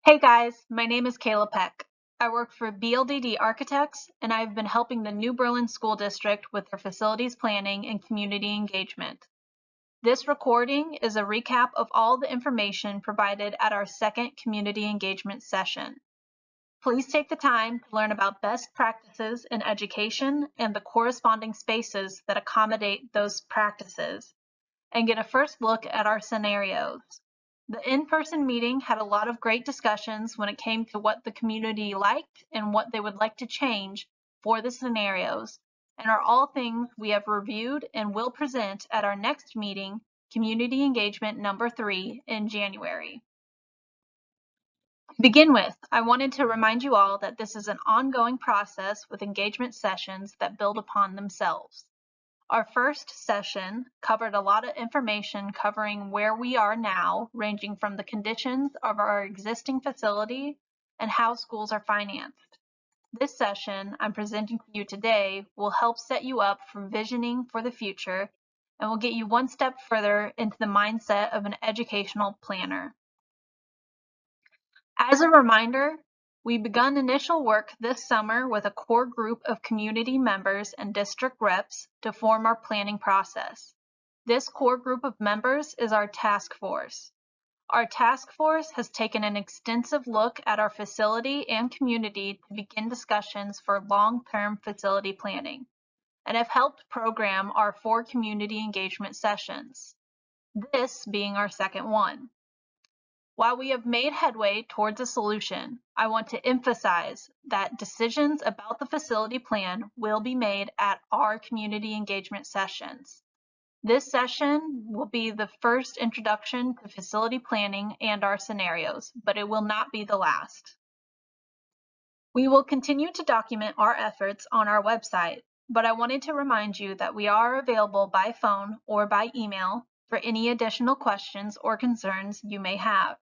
Hey guys, my name is Kayla Peck. I work for BLDD Architects, and I've been helping the New Berlin School District with their facilities planning and community engagement. This recording is a recap of all the information provided at our second community engagement session. Please take the time to learn about best practices in education and the corresponding spaces that accommodate those practices, and get a first look at our scenarios. The in-person meeting had a lot of great discussions when it came to what the community liked and what they would like to change for the scenarios, and are all things we have reviewed and will present at our next meeting, Community Engagement number 3 in January. To begin with, I wanted to remind you all that this is an ongoing process with engagement sessions that build upon themselves. Our first session covered a lot of information covering where we are now, ranging from the conditions of our existing facility and how schools are financed. This session I'm presenting to you today will help set you up for visioning for the future and will get you one step further into the mindset of an educational planner. As a reminder, we begun initial work this summer with a core group of community members and district reps to form our planning process. This core group of members is our task force. Our task force has taken an extensive look at our facility and community to begin discussions for long-term facility planning, and have helped program our 4 community engagement sessions, this being our second one. While we have made headway towards a solution, I want to emphasize that decisions about the facility plan will be made at our community engagement sessions. This session will be the first introduction to facility planning and our scenarios, but it will not be the last. We will continue to document our efforts on our website, but I wanted to remind you that we are available by phone or by email for any additional questions or concerns you may have.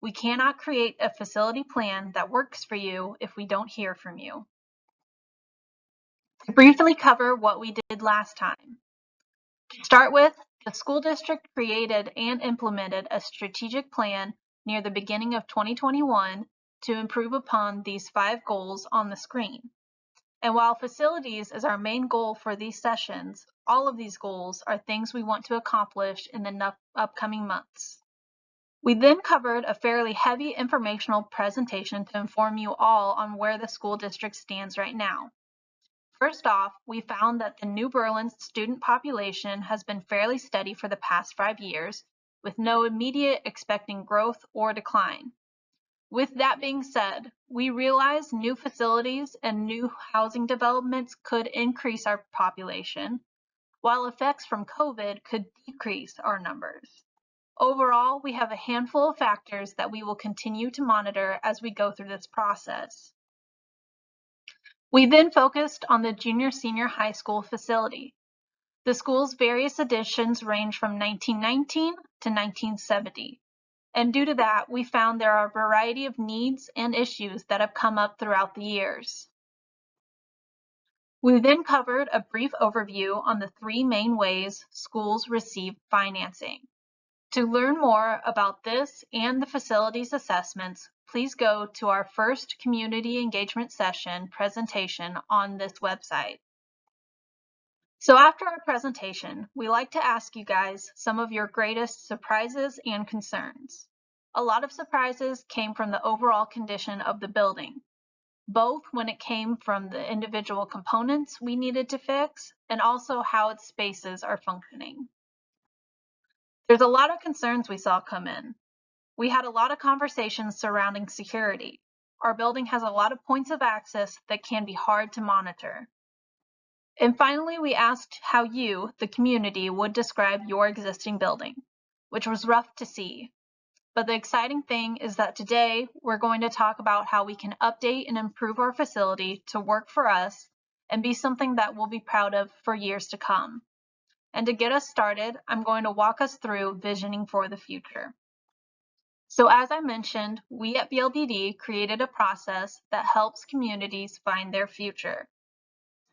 We cannot create a facility plan that works for you if we don't hear from you. To briefly cover what we did last time. To start with, the school district created and implemented a strategic plan near the beginning of 2021 to improve upon these 5 goals on the screen. And while facilities is our main goal for these sessions, all of these goals are things we want to accomplish in the upcoming months. We then covered a fairly heavy informational presentation to inform you all on where the school district stands right now. First off, we found that the New Berlin student population has been fairly steady for the past 5 years, with no immediate expecting growth or decline. With that being said, we realize new facilities and new housing developments could increase our population, while effects from COVID could decrease our numbers. Overall, we have a handful of factors that we will continue to monitor as we go through this process. We then focused on the junior-senior high school facility. The school's various additions range from 1919 to 1970, and due to that, we found there are a variety of needs and issues that have come up throughout the years. We then covered a brief overview on the 3 main ways schools receive financing. To learn more about this and the facilities assessments, please go to our first community engagement session presentation on this website. So after our presentation, we like to ask you guys some of your greatest surprises and concerns. A lot of surprises came from the overall condition of the building, both when it came from the individual components we needed to fix and also how its spaces are functioning. There's a lot of concerns we saw come in. We had a lot of conversations surrounding security. Our building has a lot of points of access that can be hard to monitor. And finally, we asked how you, the community, would describe your existing building, which was rough to see. But the exciting thing is that today we're going to talk about how we can update and improve our facility to work for us and be something that we'll be proud of for years to come. And to get us started, I'm going to walk us through visioning for the future. So as I mentioned, we at BLDD created a process that helps communities find their future.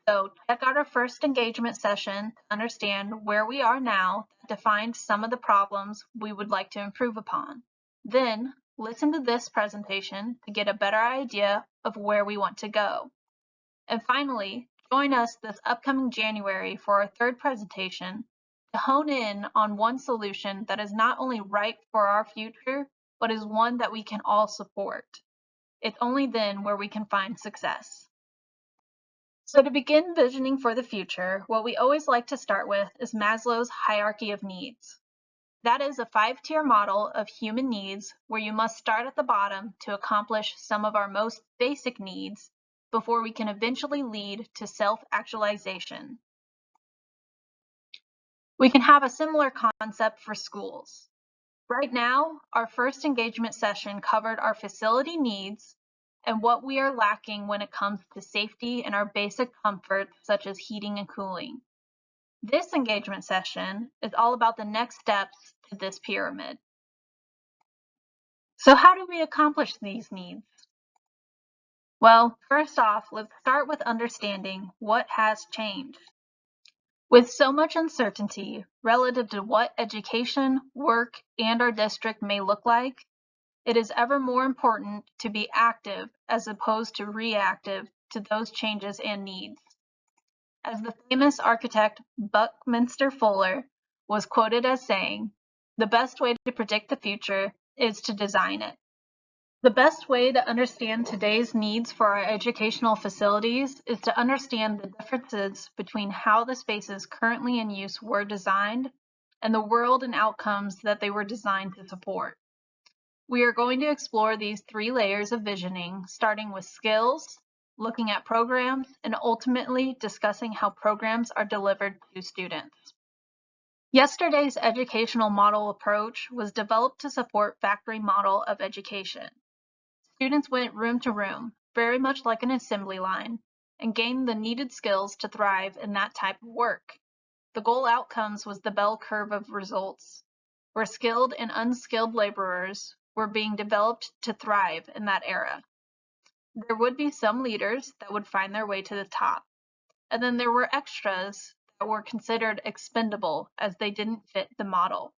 So check out our first engagement session to understand where we are now, to find some of the problems we would like to improve upon. Then listen to this presentation to get a better idea of where we want to go. And finally, join us this upcoming January for our third presentation to hone in on one solution that is not only right for our future, but is one that we can all support. It's only then where we can find success. So to begin visioning for the future, what we always like to start with is Maslow's hierarchy of needs. That is a 5-tier model of human needs where you must start at the bottom to accomplish some of our most basic needs before we can eventually lead to self-actualization. We can have a similar concept for schools. Right now, our first engagement session covered our facility needs and what we are lacking when it comes to safety and our basic comforts such as heating and cooling. This engagement session is all about the next steps to this pyramid. So how do we accomplish these needs? Well, first off, let's start with understanding what has changed. With so much uncertainty relative to what education, work, and our district may look like, it is ever more important to be active as opposed to reactive to those changes and needs. As the famous architect Buckminster Fuller was quoted as saying, "The best way to predict the future is to design it." The best way to understand today's needs for our educational facilities is to understand the differences between how the spaces currently in use were designed and the world and outcomes that they were designed to support. We are going to explore these 3 layers of visioning, starting with skills, looking at programs, and ultimately discussing how programs are delivered to students. Yesterday's educational model approach was developed to support factory model of education. Students went room to room, very much like an assembly line, and gained the needed skills to thrive in that type of work. The goal outcomes was the bell curve of results, where skilled and unskilled laborers were being developed to thrive in that era. There would be some leaders that would find their way to the top, and then there were extras that were considered expendable as they didn't fit the model.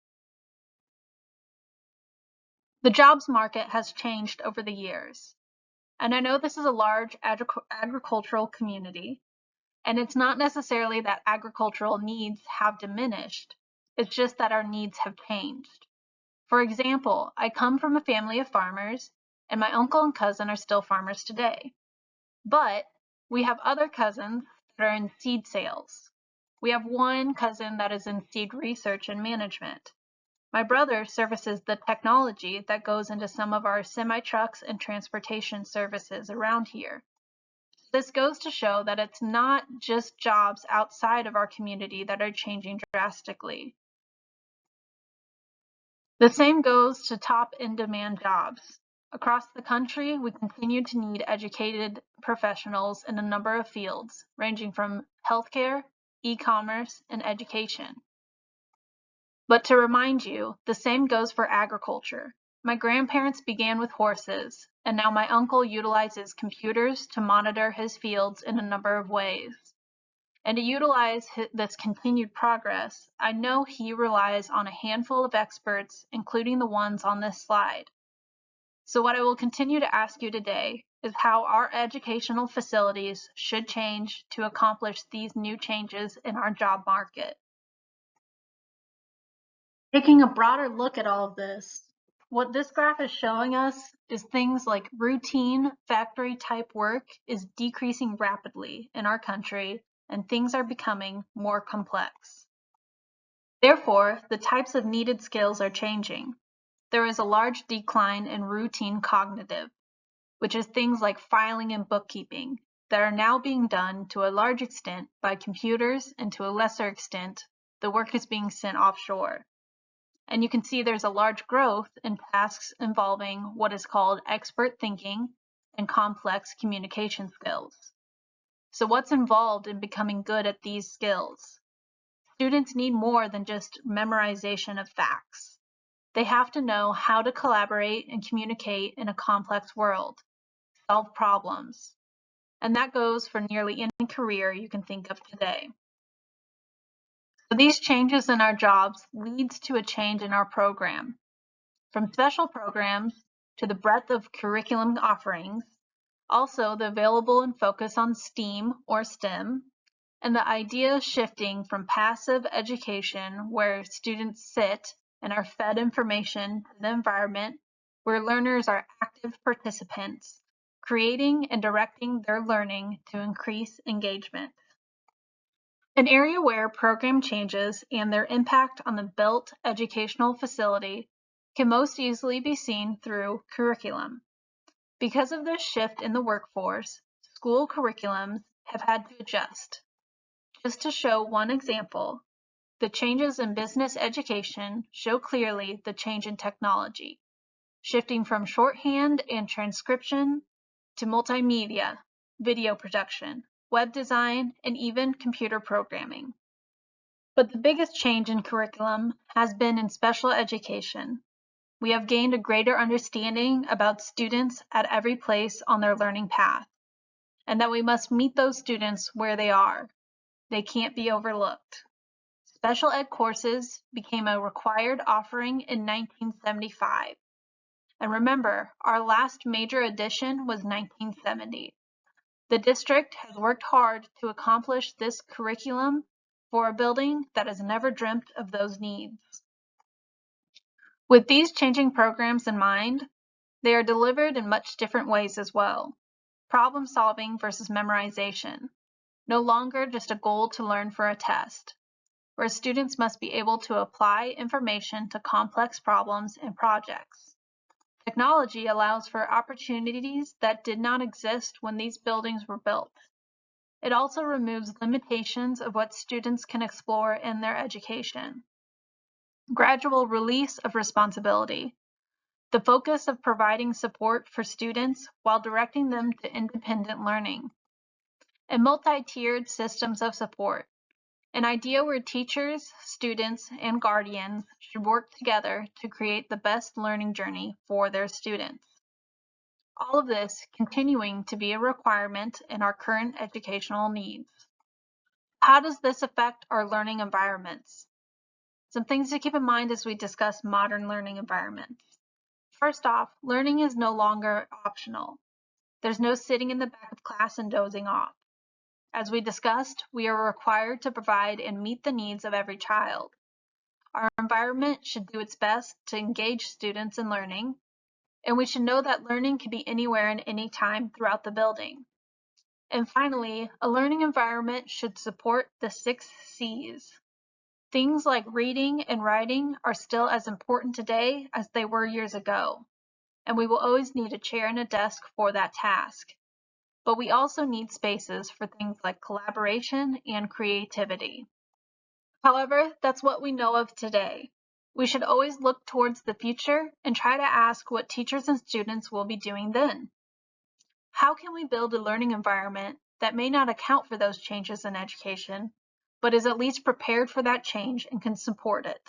The jobs market has changed over the years, and I know this is a large agricultural community, and it's not necessarily that agricultural needs have diminished, it's just that our needs have changed. For example, I come from a family of farmers, and my uncle and cousin are still farmers today. But we have other cousins that are in seed sales. We have one cousin that is in seed research and management. My brother services the technology that goes into some of our semi-trucks and transportation services around here. This goes to show that it's not just jobs outside of our community that are changing drastically. The same goes to top in-demand jobs. Across the country, we continue to need educated professionals in a number of fields, ranging from healthcare, e-commerce, and education. But to remind you, the same goes for agriculture. My grandparents began with horses, and now my uncle utilizes computers to monitor his fields in a number of ways. And to utilize this continued progress, I know he relies on a handful of experts, including the ones on this slide. So what I will continue to ask you today is how our educational facilities should change to accomplish these new changes in our job market. Taking a broader look at all of this, what this graph is showing us is things like routine factory type work is decreasing rapidly in our country, and things are becoming more complex. Therefore, the types of needed skills are changing. There is a large decline in routine cognitive, which is things like filing and bookkeeping, that are now being done to a large extent by computers, and to a lesser extent, the work is being sent offshore. And you can see there's a large growth in tasks involving what is called expert thinking and complex communication skills. So what's involved in becoming good at these skills? Students need more than just memorization of facts. They have to know how to collaborate and communicate in a complex world, solve problems. And that goes for nearly any career you can think of today. So these changes in our jobs leads to a change in our program. From special programs to the breadth of curriculum offerings, also the available and focus on STEAM or STEM, and the idea shifting from passive education where students sit and are fed information to the environment where learners are active participants, creating and directing their learning to increase engagement. An area where program changes and their impact on the built educational facility can most easily be seen through curriculum. Because of this shift in the workforce, school curriculums have had to adjust. Just to show one example, the changes in business education show clearly the change in technology, shifting from shorthand and transcription to multimedia, video production, web design, and even computer programming. But the biggest change in curriculum has been in special education. We have gained a greater understanding about students at every place on their learning path, and that we must meet those students where they are. They can't be overlooked. Special ed courses became a required offering in 1975. And remember, our last major addition was 1970. The district has worked hard to accomplish this curriculum for a building that has never dreamt of those needs. With these changing programs in mind, they are delivered in much different ways as well. Problem solving versus memorization. No longer just a goal to learn for a test, where students must be able to apply information to complex problems and projects. Technology allows for opportunities that did not exist when these buildings were built. It also removes limitations of what students can explore in their education. Gradual release of responsibility. The focus of providing support for students while directing them to independent learning. And multi-tiered systems of support. An idea where teachers, students, and guardians should work together to create the best learning journey for their students. All of this continuing to be a requirement in our current educational needs. How does this affect our learning environments? Some things to keep in mind as we discuss modern learning environments. First off, learning is no longer optional. There's no sitting in the back of class and dozing off. As we discussed, we are required to provide and meet the needs of every child. Our environment should do its best to engage students in learning, and we should know that learning can be anywhere and any time throughout the building. And finally, a learning environment should support the 6 C's. Things like reading and writing are still as important today as they were years ago, and we will always need a chair and a desk for that task. But we also need spaces for things like collaboration and creativity. However, that's what we know of today. We should always look towards the future and try to ask what teachers and students will be doing then. How can we build a learning environment that may not account for those changes in education, but is at least prepared for that change and can support it?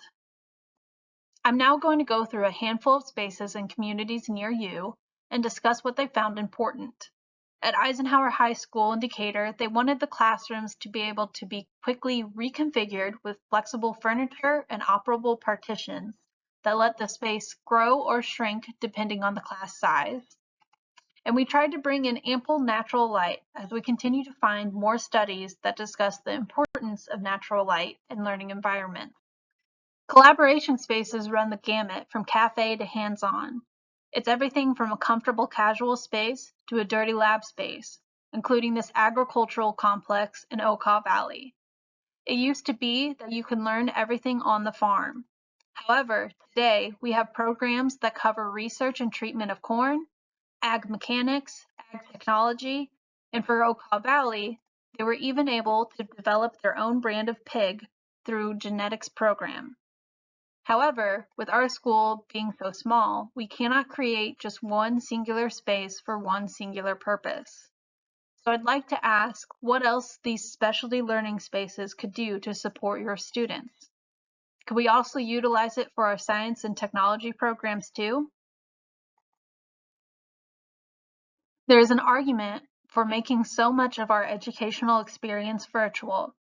I'm now going to go through a handful of spaces and communities near you and discuss what they found important. At Eisenhower High School in Decatur, they wanted the classrooms to be able to be quickly reconfigured with flexible furniture and operable partitions that let the space grow or shrink depending on the class size. And we tried to bring in ample natural light as we continue to find more studies that discuss the importance of natural light in learning environments. Collaboration spaces run the gamut from cafe to hands-on. It's everything from a comfortable casual space to a dirty lab space, including this agricultural complex in Okaw Valley. It used to be that you can learn everything on the farm. However, today we have programs that cover research and treatment of corn, ag mechanics, ag technology, and for Okaw Valley, they were even able to develop their own brand of pig through genetics program. However, with our school being so small, we cannot create just one singular space for one singular purpose. So I'd like to ask what else these specialty learning spaces could do to support your students. Could we also utilize it for our science and technology programs too? There is an argument for making so much of our educational experience virtual,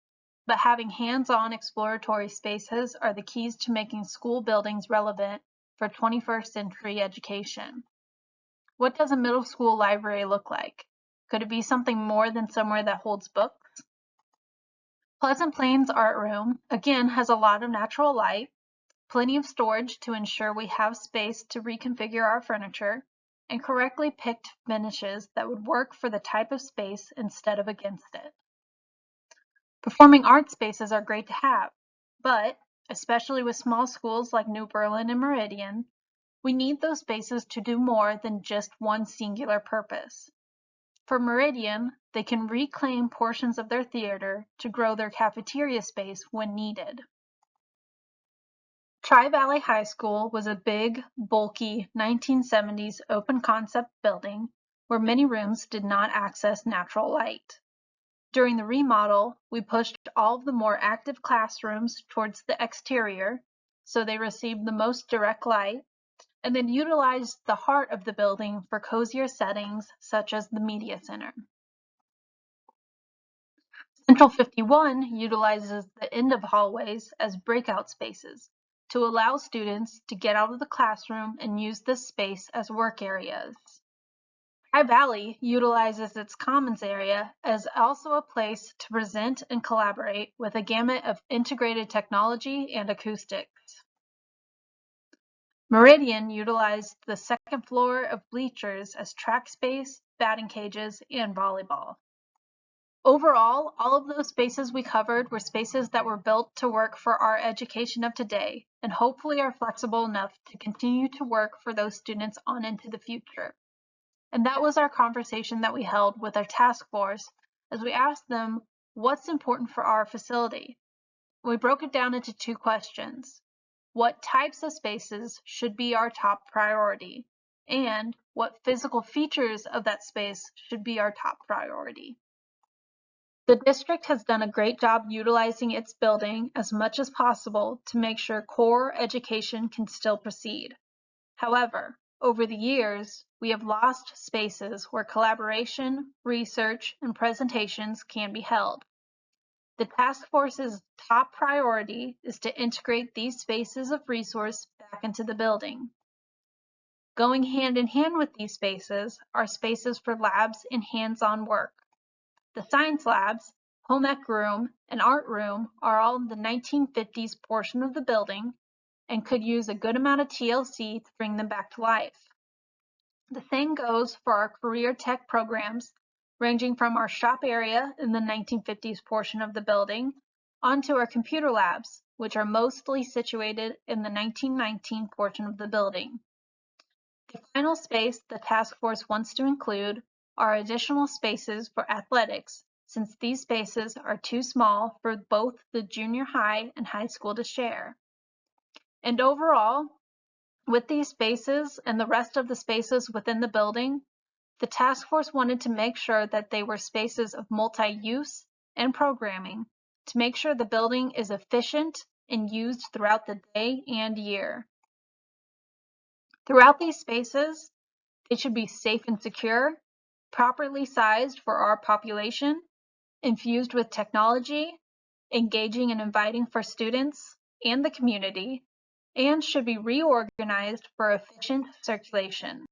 but having hands-on exploratory spaces are the keys to making school buildings relevant for 21st century education. What does a middle school library look like? Could it be something more than somewhere that holds books? Pleasant Plains Art Room, again, has a lot of natural light, plenty of storage to ensure we have space to reconfigure our furniture, and correctly picked finishes that would work for the type of space instead of against it. Performing arts spaces are great to have, but, especially with small schools like New Berlin and Meridian, we need those spaces to do more than just one singular purpose. For Meridian, they can reclaim portions of their theater to grow their cafeteria space when needed. Tri-Valley High School was a big, bulky 1970s open concept building where many rooms did not access natural light. During the remodel, we pushed all of the more active classrooms towards the exterior, so they received the most direct light, and then utilized the heart of the building for cozier settings such as the Media Center. Central 51 utilizes the end of hallways as breakout spaces to allow students to get out of the classroom and use this space as work areas. High Valley utilizes its commons area as also a place to present and collaborate with a gamut of integrated technology and acoustics. Meridian utilized the second floor of bleachers as track space, batting cages, and volleyball. Overall, all of those spaces we covered were spaces that were built to work for our education of today and hopefully are flexible enough to continue to work for those students on into the future. And that was our conversation that we held with our task force as we asked them what's important for our facility. We broke it down into two questions. What types of spaces should be our top priority? And what physical features of that space should be our top priority? The district has done a great job utilizing its building as much as possible to make sure core education can still proceed. However, over the years, we have lost spaces where collaboration, research, and presentations can be held. The task force's top priority is to integrate these spaces of resource back into the building. Going hand in hand with these spaces are spaces for labs and hands-on work. The science labs, home ec room, and art room are all in the 1950s portion of the building and could use a good amount of TLC to bring them back to life. The same goes for our career tech programs, ranging from our shop area in the 1950s portion of the building onto our computer labs, which are mostly situated in the 1919 portion of the building. The final space the task force wants to include are additional spaces for athletics, since these spaces are too small for both the junior high and high school to share. And overall, with these spaces and the rest of the spaces within the building, the task force wanted to make sure that they were spaces of multi-use and programming to make sure the building is efficient and used throughout the day and year. Throughout these spaces, they should be safe and secure, properly sized for our population, infused with technology, engaging and inviting for students and the community, and should be reorganized for efficient circulation.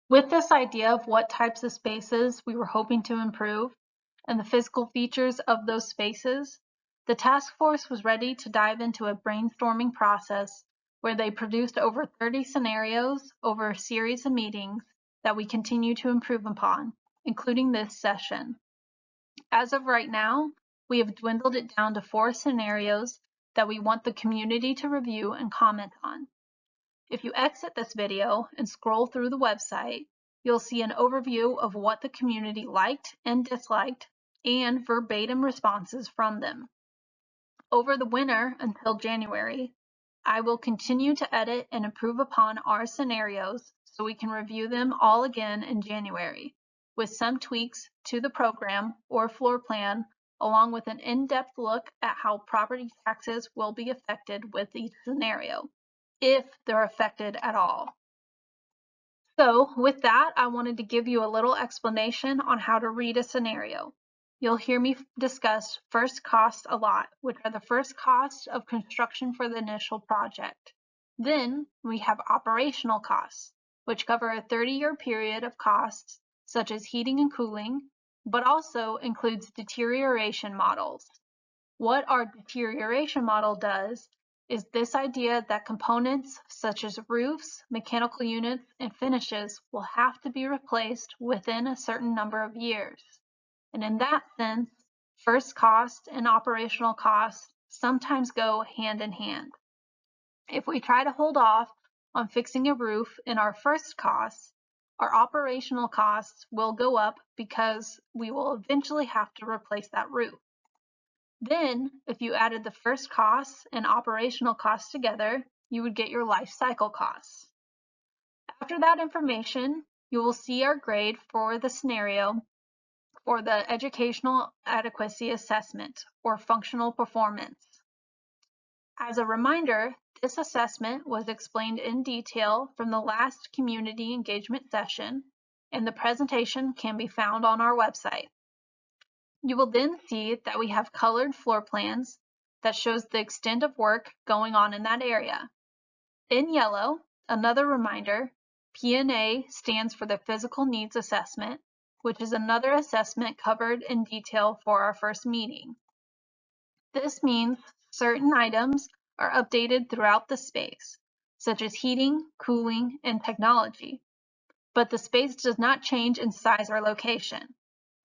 With this idea of what types of spaces we were hoping to improve and the physical features of those spaces, the task force was ready to dive into a brainstorming process where they produced over 30 scenarios over a series of meetings that we continue to improve upon, including this session. As of right now, we have dwindled it down to 4 scenarios that we want the community to review and comment on. If you exit this video and scroll through the website, you'll see an overview of what the community liked and disliked and verbatim responses from them. Over the winter until January, I will continue to edit and improve upon our scenarios so we can review them all again in January, with some tweaks to the program or floor plan, along with an in-depth look at how property taxes will be affected with each scenario, if they're affected at all. So with that, I wanted to give you a little explanation on how to read a scenario. You'll hear me discuss first costs a lot, which are the first costs of construction for the initial project. Then we have operational costs. which cover a 30-year period of costs, such as heating and cooling, but also includes deterioration models. What our deterioration model does is this idea that components such as roofs, mechanical units, and finishes will have to be replaced within a certain number of years. And in that sense, first cost and operational costs sometimes go hand in hand. If we try to hold off on fixing a roof in our first costs, our operational costs will go up because we will eventually have to replace that roof. Then, if you added the first costs and operational costs together, you would get your life cycle costs. After that information, you will see our grade for the scenario for the Educational Adequacy Assessment, or functional performance. As a reminder, this assessment was explained in detail from the last community engagement session, and the presentation can be found on our website. You will then see that we have colored floor plans that shows the extent of work going on in that area. In yellow, another reminder, P&A stands for the Physical Needs Assessment, which is another assessment covered in detail for our first meeting. This means certain items are updated throughout the space, such as heating, cooling, and technology, but the space does not change in size or location.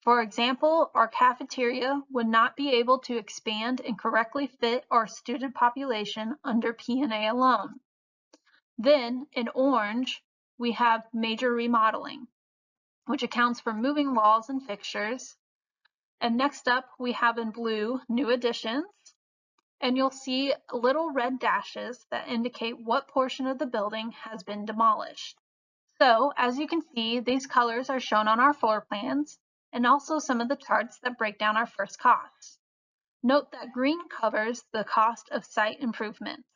For example, our cafeteria would not be able to expand and correctly fit our student population under P&A alone. Then, in orange, we have major remodeling, which accounts for moving walls and fixtures. And next up, we have in blue, new additions. And you'll see little red dashes that indicate what portion of the building has been demolished. So, as you can see, these colors are shown on our floor plans, and also some of the charts that break down our first costs. Note that green covers the cost of site improvements.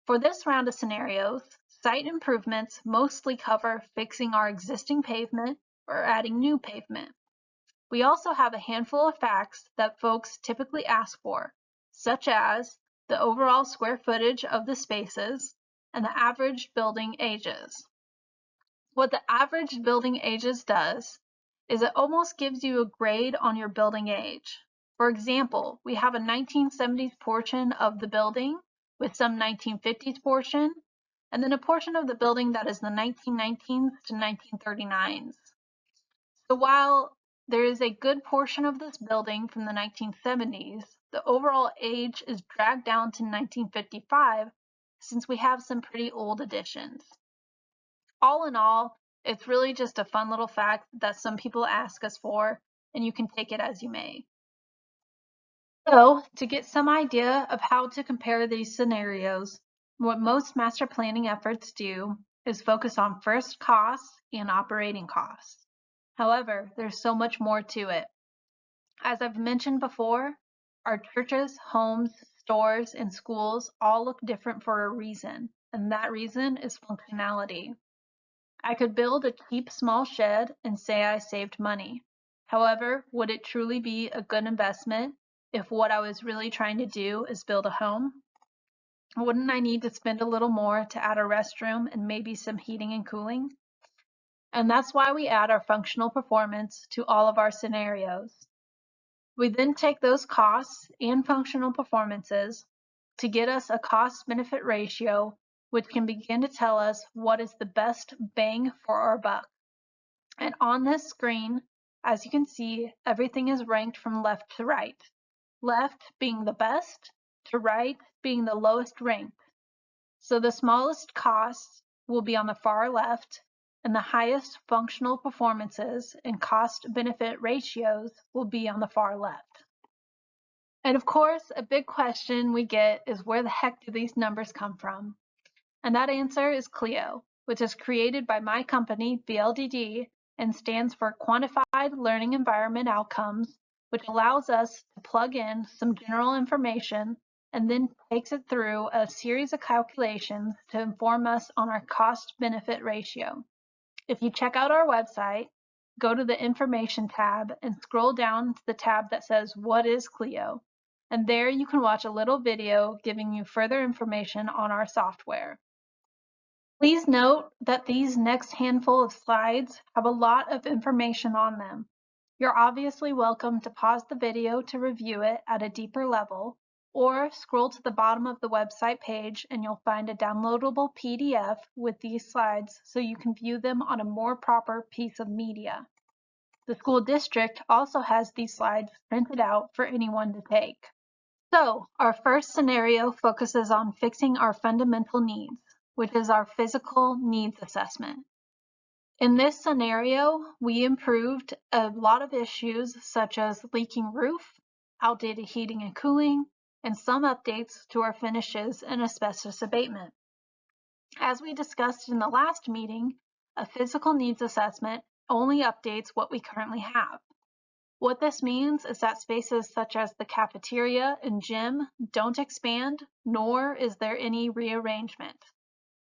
For this round of scenarios, site improvements mostly cover fixing our existing pavement or adding new pavement. We also have a handful of facts that folks typically ask for, such as the overall square footage of the spaces and the average building ages. What the average building ages does is it almost gives you a grade on your building age. For example, we have a 1970s portion of the building with some 1950s portion, and then a portion of the building that is the 1919s to 1939s. So while there is a good portion of this building from the 1970s, the overall age is dragged down to 1955 since we have some pretty old additions. All in all, it's really just a fun little fact that some people ask us for, and you can take it as you may. So, to get some idea of how to compare these scenarios, what most master planning efforts do is focus on first costs and operating costs. However, there's so much more to it. As I've mentioned before, our churches, homes, stores, and schools all look different for a reason, and that reason is functionality. I could build a cheap small shed and say I saved money. However, would it truly be a good investment if what I was really trying to do is build a home? Wouldn't I need to spend a little more to add a restroom and maybe some heating and cooling? And that's why we add our functional performance to all of our scenarios. We then take those costs and functional performances to get us a cost-benefit ratio, which can begin to tell us what is the best bang for our buck. And on this screen, as you can see, everything is ranked from left to right. Left being the best, to right being the lowest ranked. So the smallest costs will be on the far left, and the highest functional performances and cost-benefit ratios will be on the far left. And of course, a big question we get is where the heck do these numbers come from? And that answer is CLEO, which is created by my company, BLDD, and stands for Quantified Learning Environment Outcomes, which allows us to plug in some general information and then takes it through a series of calculations to inform us on our cost-benefit ratio. If you check out our website, go to the Information tab and scroll down to the tab that says What is CLEO? And there you can watch a little video giving you further information on our software. Please note that these next handful of slides have a lot of information on them. You're obviously welcome to pause the video to review it at a deeper level, or scroll to the bottom of the website page and you'll find a downloadable PDF with these slides so you can view them on a more proper piece of media. The school district also has these slides printed out for anyone to take. So, our first scenario focuses on fixing our fundamental needs, which is our physical needs assessment. In this scenario, we improved a lot of issues such as leaking roof, outdated heating and cooling, and some updates to our finishes and asbestos abatement. As we discussed in the last meeting, a physical needs assessment only updates what we currently have. What this means is that spaces such as the cafeteria and gym don't expand, nor is there any rearrangement.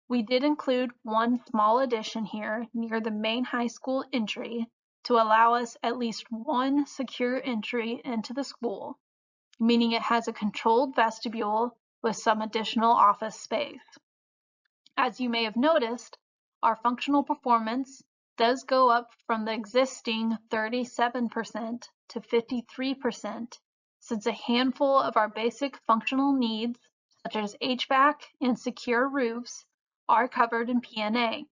We did include one small addition here near the main high school entry to allow us at least one secure entry into the school, meaning it has a controlled vestibule with some additional office space. As you may have noticed, our functional performance does go up from the existing 37% to 53%, since a handful of our basic functional needs, such as HVAC and secure roofs, are covered in P&A.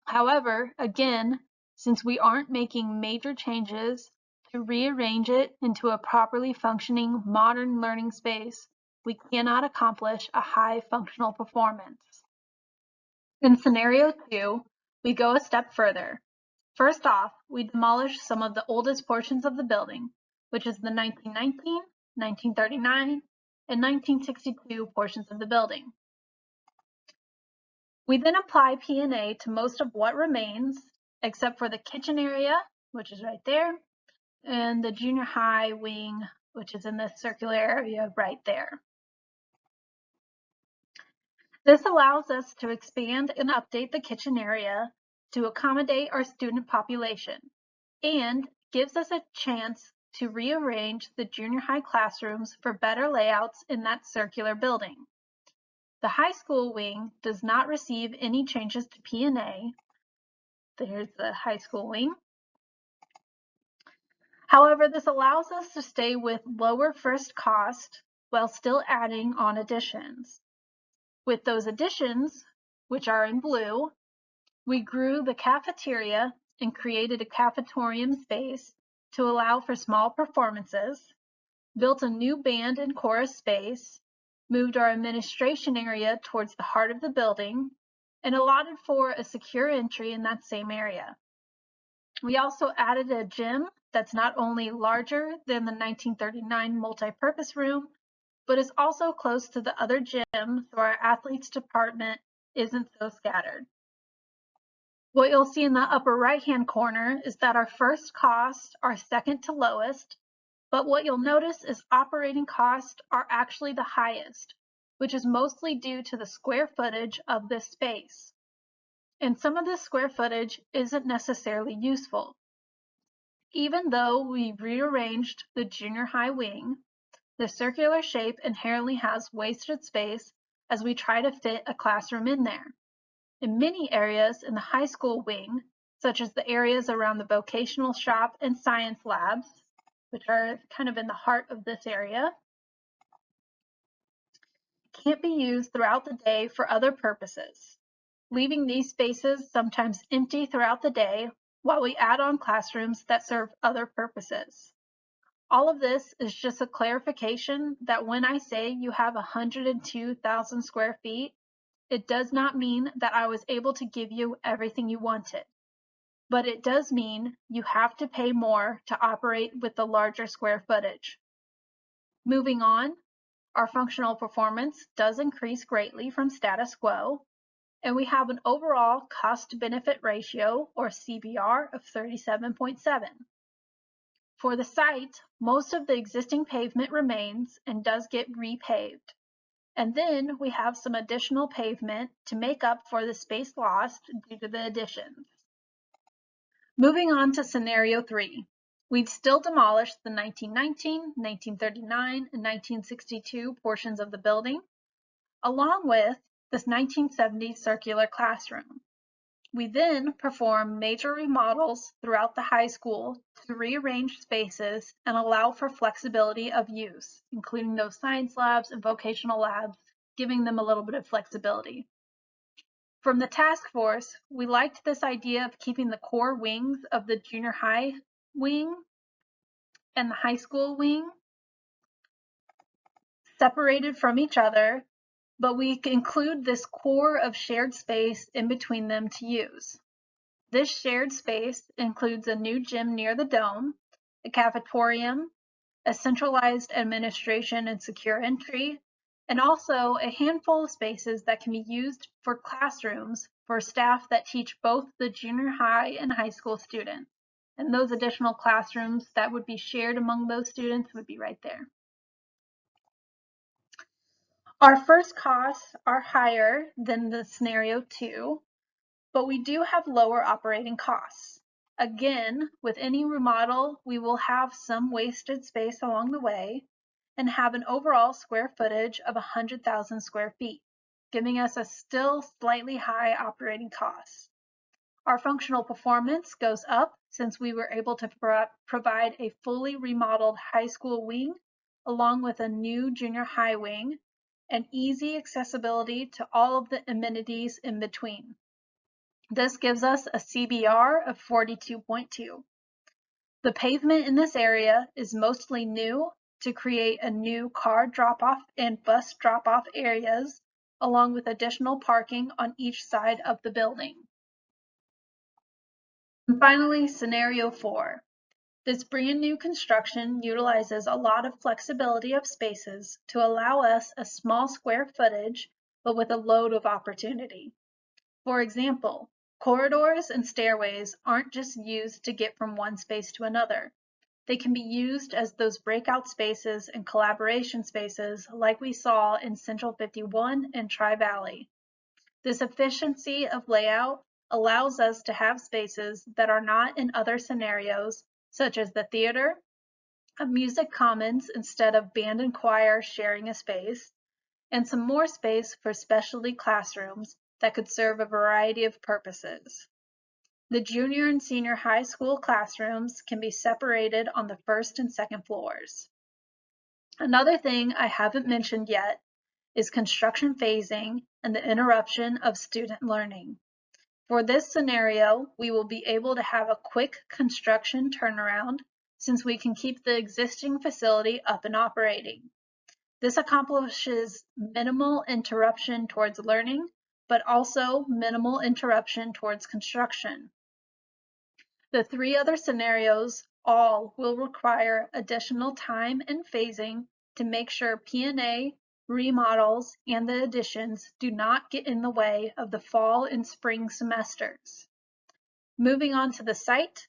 However, again, since we aren't making major changes to rearrange it into a properly functioning modern learning space, we cannot accomplish a high functional performance. In scenario 2, we go a step further. First off, we demolish some of the oldest portions of the building, which is the 1919, 1939, and 1962 portions of the building. We then apply P&A to most of what remains, except for the kitchen area, which is right there, and the junior high wing, which is in this circular area right there. This allows us to expand and update the kitchen area to accommodate our student population and gives us a chance to rearrange the junior high classrooms for better layouts in that circular building. The high school wing does not receive any changes to P&A. There's the high school wing. However, this allows us to stay with lower first cost while still adding on additions. With those additions, which are in blue, we grew the cafeteria and created a cafetorium space to allow for small performances, built a new band and chorus space, moved our administration area towards the heart of the building, and allotted for a secure entry in that same area. We also added a gym that's not only larger than the 1939 multi-purpose room, but is also close to the other gym so our athletes department isn't so scattered. What you'll see in the upper right-hand corner is that our first costs are second to lowest, but what you'll notice is operating costs are actually the highest, which is mostly due to the square footage of this space. And some of this square footage isn't necessarily useful. Even though we rearranged the junior high wing, the circular shape inherently has wasted space as we try to fit a classroom in there. In many areas in the high school wing, such as the areas around the vocational shop and science labs, which are kind of in the heart of this area, can't be used throughout the day for other purposes, leaving these spaces sometimes empty throughout the day while we add on classrooms that serve other purposes. All of this is just a clarification that when I say you have 102,000 square feet, it does not mean that I was able to give you everything you wanted, but it does mean you have to pay more to operate with the larger square footage. Moving on, our functional performance does increase greatly from status quo, and we have an overall cost-benefit ratio, or CBR, of 37.7. For the site, most of the existing pavement remains and does get repaved. And then we have some additional pavement to make up for the space lost due to the additions. Moving on to scenario 3. We've still demolished the 1919, 1939, and 1962 portions of the building, along with this 1970s circular classroom. We then perform major remodels throughout the high school to rearrange spaces and allow for flexibility of use, including those science labs and vocational labs, giving them a little bit of flexibility. From the task force, we liked this idea of keeping the core wings of the junior high wing and the high school wing separated from each other, but we include this core of shared space in between them to use. This shared space includes a new gym near the dome, a cafetorium, a centralized administration and secure entry, and also a handful of spaces that can be used for classrooms for staff that teach both the junior high and high school students. And those additional classrooms that would be shared among those students would be right there. Our first costs are higher than the scenario 2, but we do have lower operating costs. Again, with any remodel, we will have some wasted space along the way and have an overall square footage of 100,000 square feet, giving us a still slightly high operating cost. Our functional performance goes up since we were able to provide a fully remodeled high school wing along with a new junior high wing and easy accessibility to all of the amenities in between. This gives us a CBR of 42.2. The pavement in this area is mostly new to create a new car drop-off and bus drop-off areas, along with additional parking on each side of the building. And finally, scenario 4. This brand new construction utilizes a lot of flexibility of spaces to allow us a small square footage, but with a load of opportunity. For example, corridors and stairways aren't just used to get from one space to another. They can be used as those breakout spaces and collaboration spaces like we saw in Central 51 and Tri-Valley. This efficiency of layout allows us to have spaces that are not in other scenarios, such as the theater, a music commons instead of band and choir sharing a space, and some more space for specialty classrooms that could serve a variety of purposes. The junior and senior high school classrooms can be separated on the first and second floors. Another thing I haven't mentioned yet is construction phasing and the interruption of student learning. For this scenario, we will be able to have a quick construction turnaround since we can keep the existing facility up and operating. This accomplishes minimal interruption towards learning, but also minimal interruption towards construction. The 3 other scenarios all will require additional time and phasing to make sure P&A, remodels, and the additions do not get in the way of the fall and spring semesters. Moving on to the site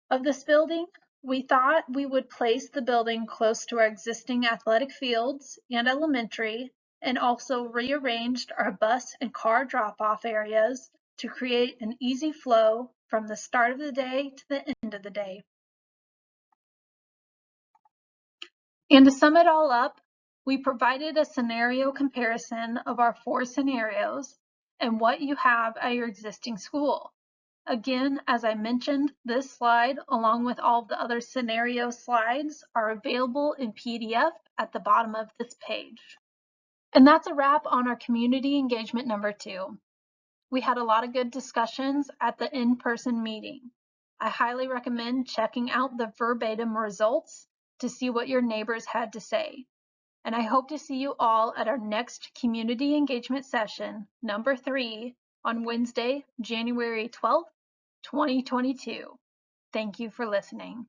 of this building, we thought we would place the building close to our existing athletic fields and elementary, and also rearranged our bus and car drop-off areas to create an easy flow from the start of the day to the end of the day. And to sum it all up, we provided a scenario comparison of our 4 scenarios and what you have at your existing school. Again, as I mentioned, this slide, along with all the other scenario slides, are available in PDF at the bottom of this page. And that's a wrap on our community engagement number 2. We had a lot of good discussions at the in-person meeting. I highly recommend checking out the verbatim results to see what your neighbors had to say. And I hope to see you all at our next community engagement session, number 3, on Wednesday, January 12th, 2022. Thank you for listening.